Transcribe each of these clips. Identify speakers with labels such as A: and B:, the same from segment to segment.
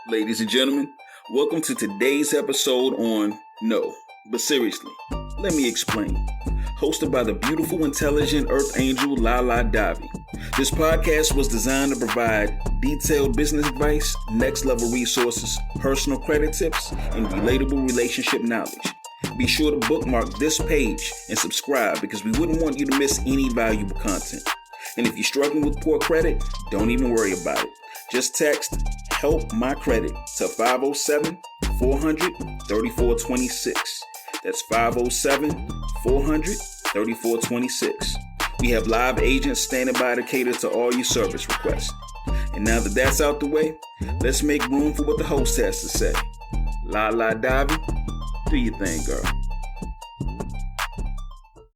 A: Ladies and gentlemen, welcome to today's episode on No, but seriously, let me explain. Hosted by the beautiful, intelligent Earth Angel Lala Davi. This podcast was designed to provide detailed business advice, next level resources, personal credit tips, and relatable relationship knowledge. Be sure to bookmark this page and subscribe because we wouldn't want you to miss any valuable content. And if you're struggling with poor credit, don't even worry about it. Just text Help My Credit to 507-400-3426. That's 507-400-3426. We have live agents standing by to cater to all your service requests. And now that that's out the way, let's make room for what the host has to say. Lala Davi, do your thing, girl.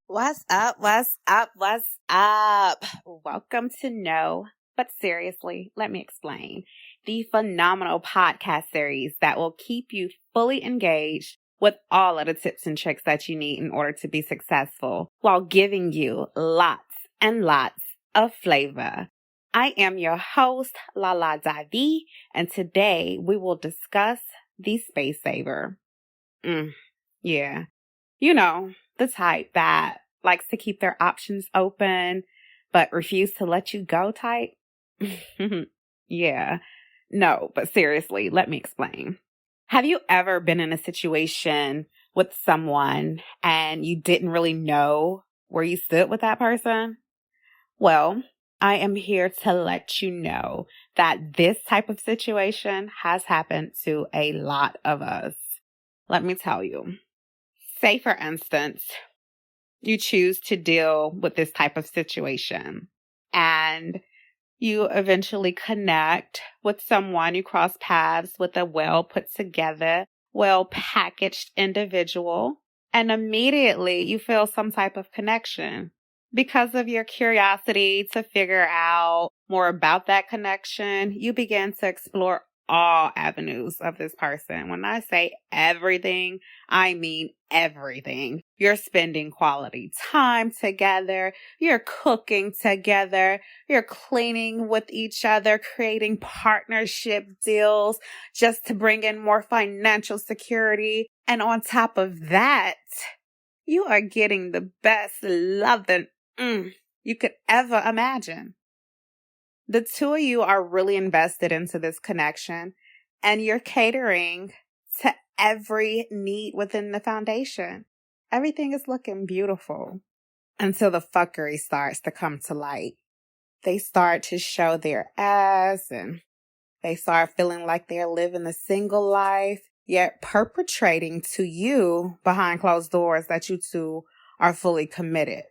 B: What's up? What's up? What's up? Welcome to No, but seriously, let me explain. The phenomenal podcast series that will keep you fully engaged with all of the tips and tricks that you need in order to be successful while giving you lots and lots of flavor. I am your host, Lala Davi, and today we will discuss the space saver. Yeah. You know, the type that likes to keep their options open, but refuse to let you go type. Yeah. No, but seriously, let me explain. Have you ever been in a situation with someone and you didn't really know where you stood with that person? Well, I am here to let you know that this type of situation has happened to a lot of us. Let me tell you. Say, for instance, you choose to deal with this type of situation and you eventually connect with someone. You cross paths with a well put together, well packaged individual, and immediately you feel some type of connection. Because of your curiosity to figure out more about that connection, you begin to explore all avenues of this person. When I say everything, I mean everything. You're spending quality time together. You're cooking together. You're cleaning with each other, creating partnership deals just to bring in more financial security. And on top of that, you are getting the best loving you could ever imagine. The two of you are really invested into this connection, and you're catering to every need within the foundation. Everything is looking beautiful until the fuckery starts to come to light. They start to show their ass, and they start feeling like they're living a single life, yet perpetrating to you behind closed doors that you two are fully committed,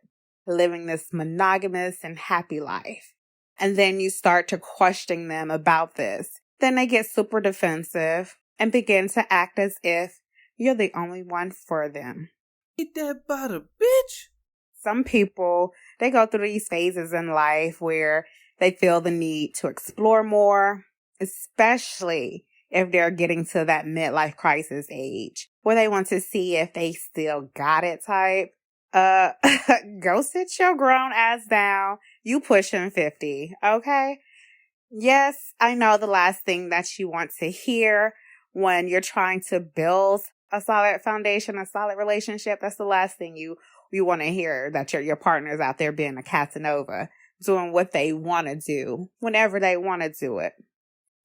B: living this monogamous and happy life. And then you start to question them about this. Then they get super defensive and begin to act as if you're the only one for them.
C: Get that butter, bitch!
B: Some people, they go through these phases in life where they feel the need to explore more, especially if they're getting to that midlife crisis age, where they want to see if they still got it type. Go sit your grown ass down. You pushing 50, okay? Yes, I know the last thing that you want to hear when you're trying to build a solid foundation, a solid relationship. That's the last thing you want to hear, that your partner's out there being a Casanova, doing what they want to do, whenever they want to do it.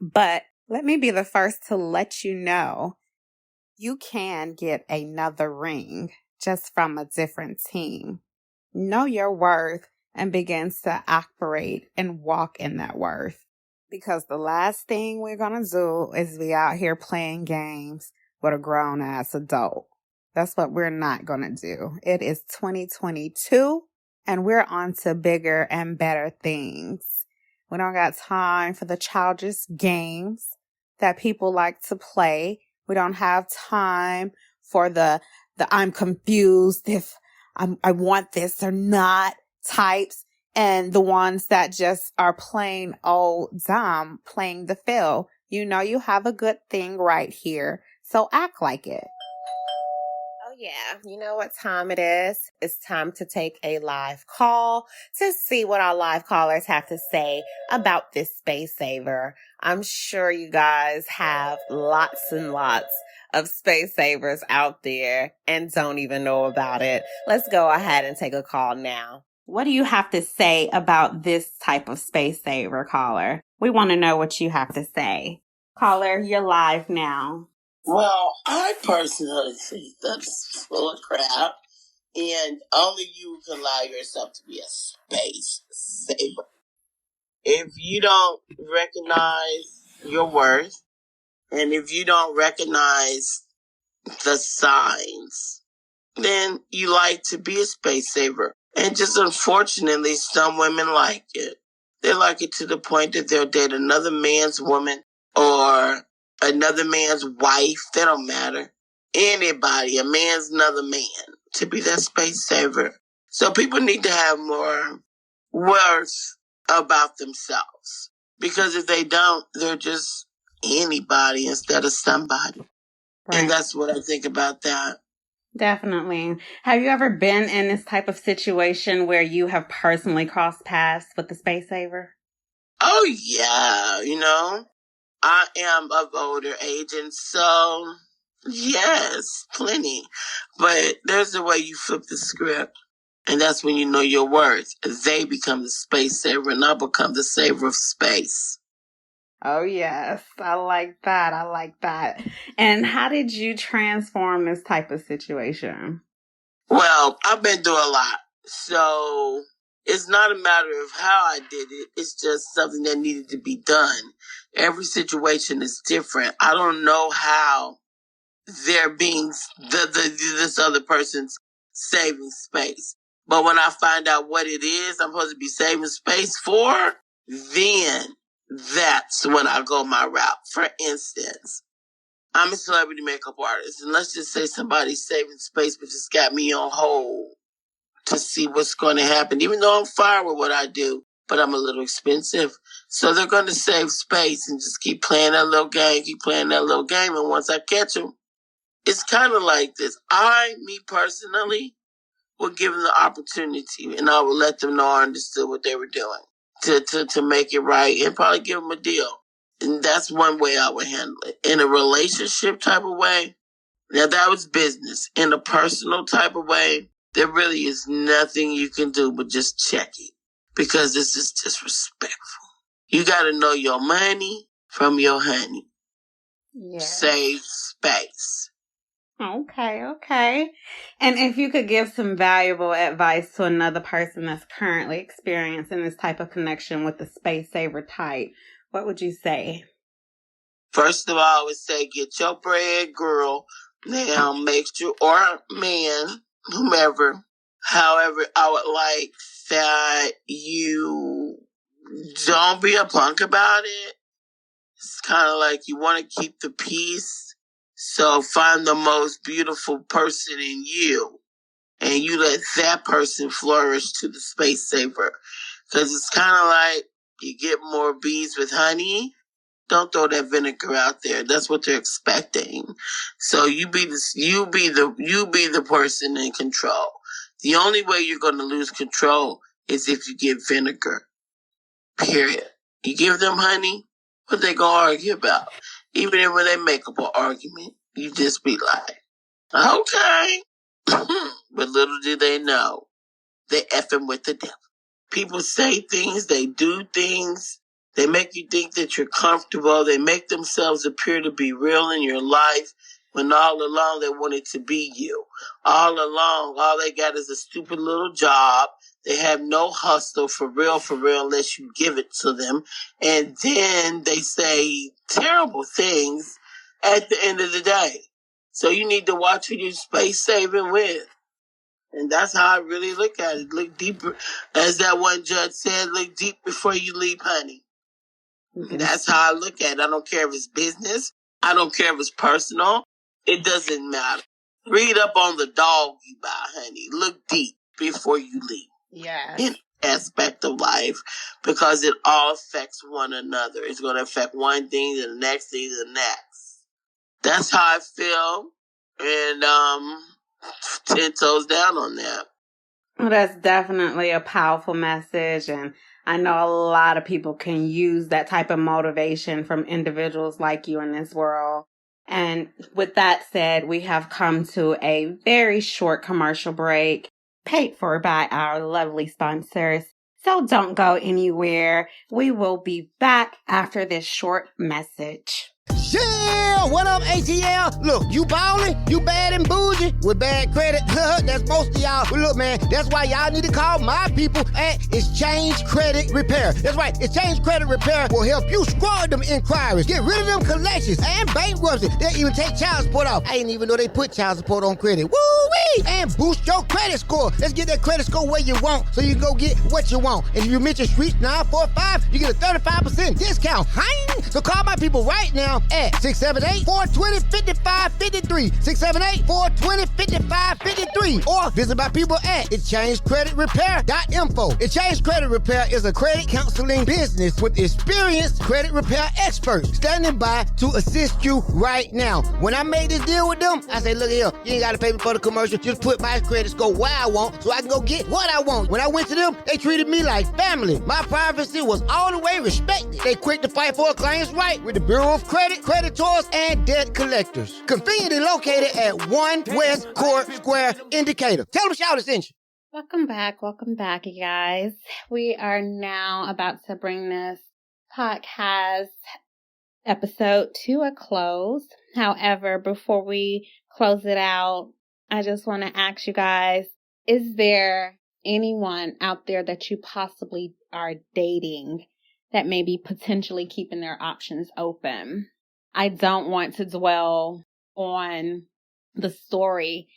B: But let me be the first to let you know, you can get another ring just from a different team. Know your worth and begin to operate and walk in that worth. Because the last thing we're going to do is be out here playing games with a grown-ass adult. That's what we're not going to do. It is 2022, and we're on to bigger and better things. We don't got time for the childish games that people like to play. We don't have time for the I'm confused if I want this or not types, and the ones that just are plain old dumb, playing the field. You know you have a good thing right here, so act like it. Oh
D: yeah, you know what time it is? It's time to take a live call to see what our live callers have to say about this space saver. I'm sure you guys have lots and lots of space savers out there and don't even know about it. Let's go ahead and take a call now.
B: What do you have to say about this type of space saver, caller? We want to know what you have to say. Caller, you're live now.
E: Well, I personally think that's full of crap, and only you can allow yourself to be a space saver. If you don't recognize your worth, and if you don't recognize the signs, then you like to be a space saver. And just unfortunately, some women like it. They like it to the point that they'll date another man's woman or another man's wife. They don't matter. Anybody, a man's another man, to be that space saver. So people need to have more worth about themselves. Because if they don't, they're just anybody instead of somebody.
B: Right.
E: And that's what I think about that.
B: Definitely. Have you ever been in this type of situation where you have personally crossed paths with the space saver?
E: Oh, yeah. You know, I am of older age, and so, yes, plenty. But there's the way you flip the script, and that's when you know your worth. They become the space saver, and I become the saver of space.
B: Oh, yes. I like that. I like that. And how did you transform this type of situation?
E: Well, I've been through a lot. So it's not a matter of how I did it. It's just something that needed to be done. Every situation is different. I don't know how they're being this other person's saving space. But when I find out what it is I'm supposed to be saving space for, then that's when I go my route. For instance, I'm a celebrity makeup artist, and let's just say somebody's saving space, but just got me on hold to see what's going to happen. Even though I'm fine with what I do, but I'm a little expensive. So they're going to save space and just keep playing that little game, And once I catch them, it's kind of like this. Me personally, will give them the opportunity, and I will let them know I understood what they were doing to make it right, and probably give them a deal. And that's one way I would handle it. In a relationship type of way, now that was business. In a personal type of way, there really is nothing you can do but just check it, because this is disrespectful. You got to know your money from your honey.
B: Yeah.
E: Save space.
B: Okay. And if you could give some valuable advice to another person that's currently experiencing this type of connection with the space saver type, what would you say?
E: First of all, I would say get your bread, girl. Now make sure, or man, whomever. However, I would like that you don't be a punk about it. It's kind of like you want to keep the peace. So find the most beautiful person in you, and you let that person flourish to the space saver. Because it's kind of like you get more bees with honey. Don't throw that vinegar out there. That's what they're expecting. So you be the person in control. The only way you're going to lose control is if you give vinegar. Period. You give them honey, what they gonna argue about? Even if when they make up an argument, you just be like, okay. But little do they know, they effing with the devil. People say things, they do things. They make you think that you're comfortable. They make themselves appear to be real in your life when all along they wanted to be you. All along, all they got is a stupid little job. They have no hustle for real, unless you give it to them. And then they say terrible things at the end of the day. So you need to watch who you're space saving with. And that's how I really look at it. Look deeper. As that one judge said, look deep before you leap, honey. Mm-hmm. That's how I look at it. I don't care if it's business. I don't care if it's personal. It doesn't matter. Read up on the dog you buy, honey. Look deep before you leap.
B: Yeah.
E: In aspect of life, because it all affects one another. It's going to affect one thing, to the next thing, to the next. That's how I feel. And 10 toes down on that.
B: Well, that's definitely a powerful message, and I know a lot of people can use that type of motivation from individuals like you in this world. And with that said, we have come to a very short commercial break, paid for by our lovely sponsors. So don't go anywhere. We will be back after this short message.
F: Yeah, what up, ATL? Look, you ballin', you bad and bougie with bad credit. That's most of y'all. Well, look, man, that's why y'all need to call my people at Exchange Credit Repair. That's right, Exchange Credit Repair will help you scrub them inquiries, get rid of them collections and bankruptcy. They'll even take child support off. I didn't even know they put child support on credit. Woo-wee! And boost your credit score. Let's get that credit score where you want so you can go get what you want. And if you mention Streets 945, you get a 35% discount. Hein? So call my people right now at 678-420-5553, 678-420-5553, or visit my people at exchangecreditrepair.info. Exchange Credit Repair is a credit counseling business with experienced credit repair experts standing by to assist you right now. When I made this deal with them, I said, look here, you ain't got to pay me for the commercial, just put my credit score where I want so I can go get what I want. When I went to them, they treated me like family. My privacy was all the way respected. They quick to fight for a client's right with the Bureau of Credit, creditors, and debt collectors. Conveniently located at 1 West Court Square Indicator. Tell them Shout sent you.
B: Welcome back, you guys. We are now about to bring this podcast episode to a close. However, before we close it out, I just want to ask you guys, is there anyone out there that you possibly are dating that may be potentially keeping their options open? I don't want to dwell on the story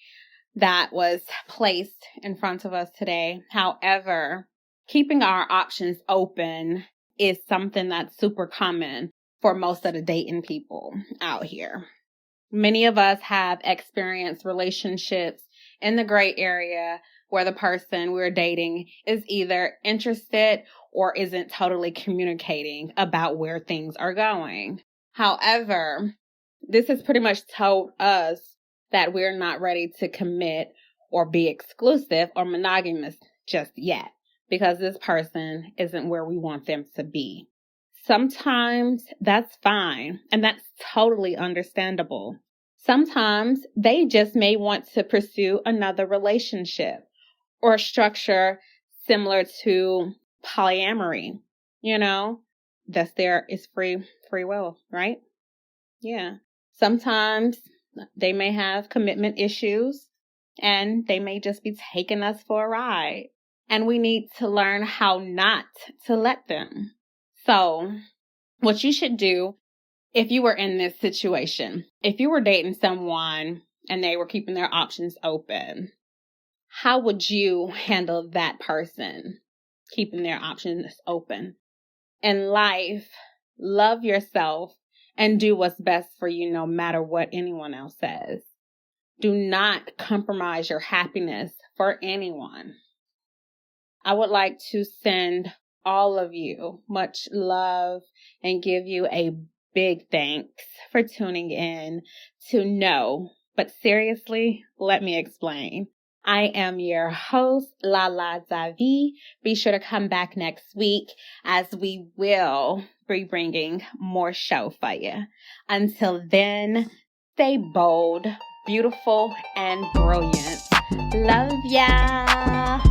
B: that was placed in front of us today. However, keeping our options open is something that's super common for most of the dating people out here. Many of us have experienced relationships in the gray area where the person we're dating is either interested or isn't totally communicating about where things are going. However, this has pretty much told us that we're not ready to commit or be exclusive or monogamous just yet, because this person isn't where we want them to be. Sometimes that's fine, and that's totally understandable. Sometimes they just may want to pursue another relationship or a structure similar to polyamory. You know, that's it's free will, right? Yeah. Sometimes they may have commitment issues and they may just be taking us for a ride. And we need to learn how not to let them. So what you should do if you were in this situation, if you were dating someone and they were keeping their options open, how would you handle that person keeping their options open? In life, love yourself and do what's best for you no matter what anyone else says. Do not compromise your happiness for anyone. I would like to send all of you much love and give you a big thanks for tuning in to Know. But seriously, let me explain. I am your host, Lala Davi. Be sure to come back next week as we will be bringing more show for you. Until then, stay bold, beautiful, and brilliant. Love ya.